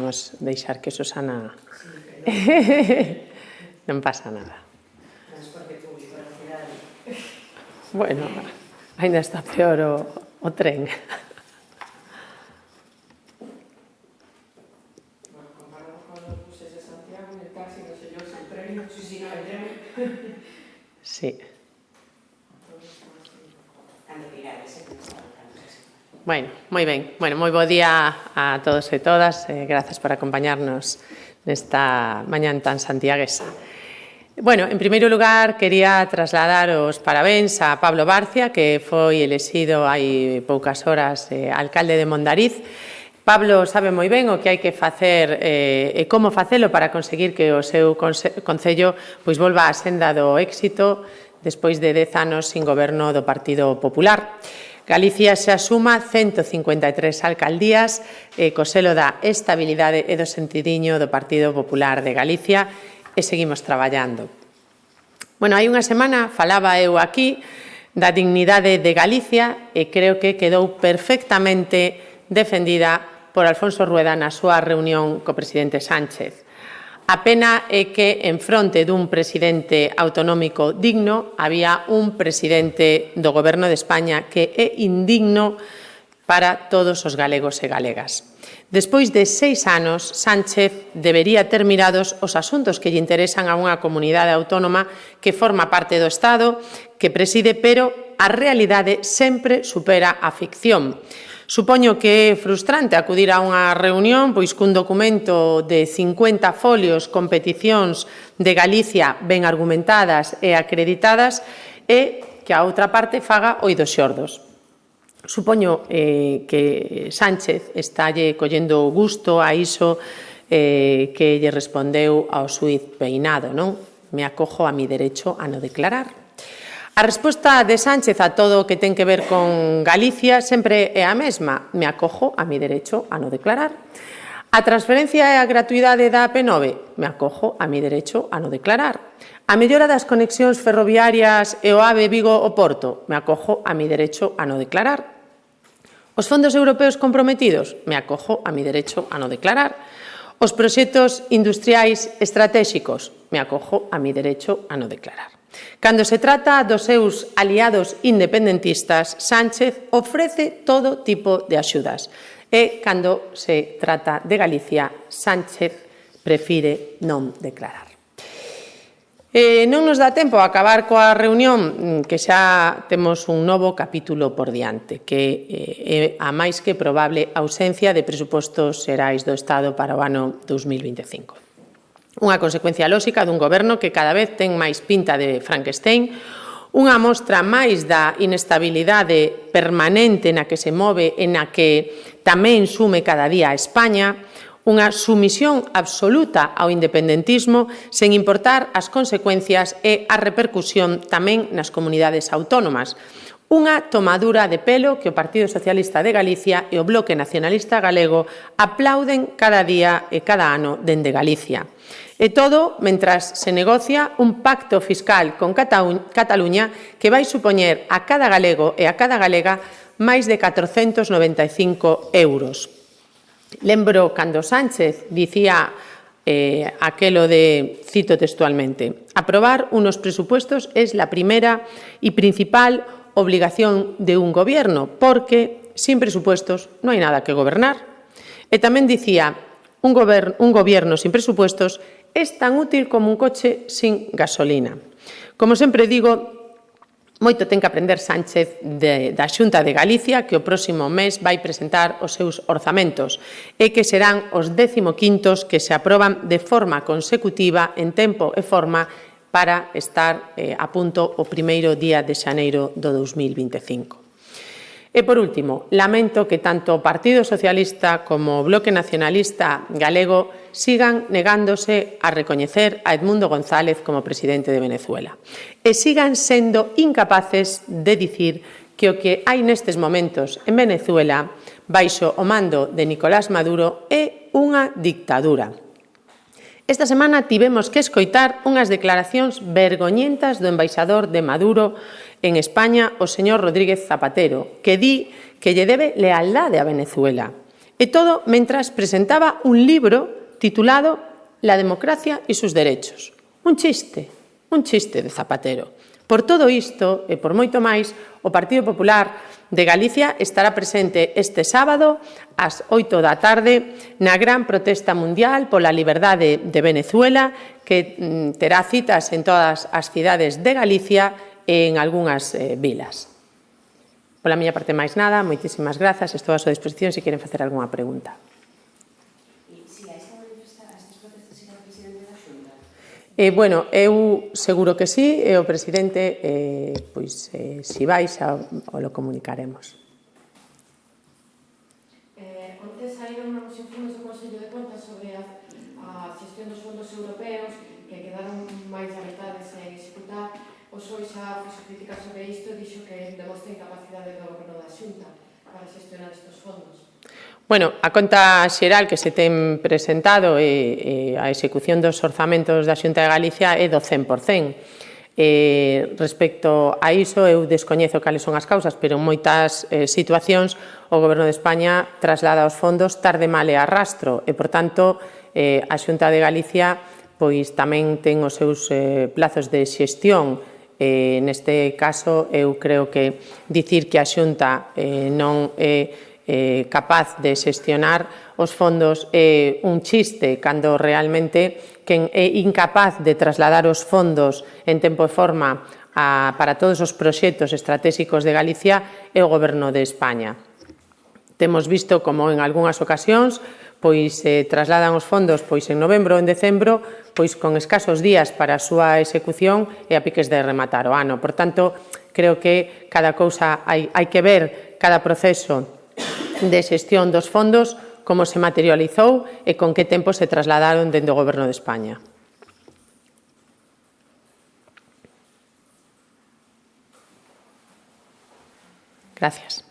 podíamos deixar que Susana... Non pasa nada. Transporte público na cidade. Bueno, ainda está peor o tren. Comparado con os buses de Santiago, en el taxi, no sé yo, si el tren, no sé si no hay tren. Sí. Cando tirades, Bueno, moi ben. Bueno, moi bo día a todos e todas. Grazas por acompañarnos nesta mañán tan santiaguesa. Bueno, en primeiro lugar, quería trasladar os parabéns a Pablo Barcia, que foi elexido hai poucas horas alcalde de Mondariz. Pablo sabe moi ben o que hai que facer e como facelo para conseguir que o seu concello pois volva á senda do éxito despois de 10 anos sin goberno do Partido Popular. Galicia se asuma 153 alcaldías co selo da estabilidade e do sentidiño do Partido Popular de Galicia e seguimos traballando. Bueno, hai unha semana falaba eu aquí da dignidade de Galicia e creo que quedou perfectamente defendida por Alfonso Rueda na súa reunión co presidente Sánchez. A pena é que, en fronte dun presidente autonómico digno, había un presidente do Goberno de España que é indigno para todos os galegos e galegas. Despois de 6 anos, Sánchez debería ter mirados os asuntos que lle interesan a unha comunidade autónoma que forma parte do Estado, que preside, pero a realidade sempre supera a ficción. Supoño que é frustrante acudir a unha reunión pois cun documento de 50 folios con peticións de Galicia ben argumentadas e acreditadas e que a outra parte faga oídos xordos. Supoño que Sánchez estálle collendo gusto a iso que lle respondeu ao xuíz Peinado, non? Me acojo a mi derecho a no declarar. A resposta de Sánchez a todo o que ten que ver con Galicia sempre é a mesma. Me acojo a mi derecho a no declarar. A transferencia e a gratuidade da AP9. Me acojo a mi derecho a no declarar. A mellora das conexións ferroviarias e o AVE Vigo-O Porto. Me acojo a mi derecho a no declarar. Os fondos europeos comprometidos. Me acojo a mi derecho a no declarar. Os proxectos industriais estratéxicos. Me acojo a mi derecho a no declarar. Cando se trata dos seus aliados independentistas, Sánchez ofrece todo tipo de axudas. E cando se trata de Galicia, Sánchez prefire non declarar. Non nos dá tempo a acabar coa reunión, que xa temos un novo capítulo por diante, que é a máis que probable ausencia de presupostos xerais do Estado para o ano 2025. Unha consecuencia lóxica dun goberno que cada vez ten máis pinta de Frankenstein, unha mostra máis da inestabilidade permanente na que se move e na que tamén sume cada día a España, unha sumisión absoluta ao independentismo sen importar as consecuencias e a repercusión tamén nas comunidades autónomas. Unha tomadura de pelo que o Partido Socialista de Galicia e o Bloque Nacionalista Galego aplauden cada día e cada ano dende Galicia. E todo mentras se negocia un pacto fiscal con Cataluña que vai supoñer a cada galego e a cada galega máis de 495 euros. Lembro cando Sánchez dicía aquelo de, cito textualmente, aprobar unos presupuestos es la primera y principal obligación de un gobierno, porque sin presupuestos no hay nada que gobernar. E tamén dicía, un gobierno sin presupuestos es tan útil como un coche sin gasolina. Como sempre digo, moito ten que aprender Sánchez da Xunta de Galicia, que o próximo mes vai presentar os seus orzamentos e que serán os 15º que se aproban de forma consecutiva en tempo e forma para estar a punto o primeiro día de xaneiro do 2025. E, por último, lamento que tanto o Partido Socialista como o Bloque Nacionalista Galego sigan negándose a recoñecer a Edmundo González como presidente de Venezuela e sigan sendo incapaces de dicir que o que hai nestes momentos en Venezuela, baixo o mando de Nicolás Maduro, é unha dictadura. Esta semana tivemos que escoitar unhas declaracións vergoñentas do embaixador de Maduro en España, o señor Rodríguez Zapatero, que di que lle debe lealdade a Venezuela. E todo mentras presentaba un libro titulado La democracia e sus derechos. Un chiste de Zapatero. Por todo isto, e por moito máis, o Partido Popular de Galicia estará presente este sábado ás 8 da tarde na gran protesta mundial pola liberdade de Venezuela, que terá citas en todas as cidades de Galicia e en algunhas vilas. Pola miña parte máis nada, moitísimas grazas, estou a súa disposición se queren facer algunha pregunta. Se vais a manifestar a estas protestas será o presidente da Xunta? Bueno, eu seguro que sí, e o presidente, pois, se vai, xa o comunicaremos. Onte saíron novos informes do Consello de Contas sobre a xestión dos fondos europeos que quedaron máis da metade sen executar. O PSOE xa fixo críticas sobre isto e dixo que demostra incapacidade do Goberno da Xunta para xestionar estes fondos. Bueno, a conta xeral que se ten presentado e a execución dos orzamentos da Xunta de Galicia é do 100%. Respecto a iso, eu descoñezo cales son as causas, pero en moitas situacións o Goberno de España traslada os fondos tarde, mal e arrastro, e, por tanto, a Xunta de Galicia pois tamén ten os seus plazos de xestión. Neste caso, eu creo que dicir que a Xunta non é capaz de xestionar os fondos é un chiste, cando realmente quen é incapaz de trasladar os fondos en tempo e forma para todos os proxectos estratégicos de Galicia é o Goberno de España. Temos visto como en algunhas ocasións pois trasladan os fondos pois en novembro ou en decembro, pois con escasos días para a súa execución e a piques de rematar o ano. Por tanto, creo que cada cousa hai que ver cada proceso de xestión dos fondos, como se materializou e con que tempo se trasladaron dende o Goberno de España. Gracias.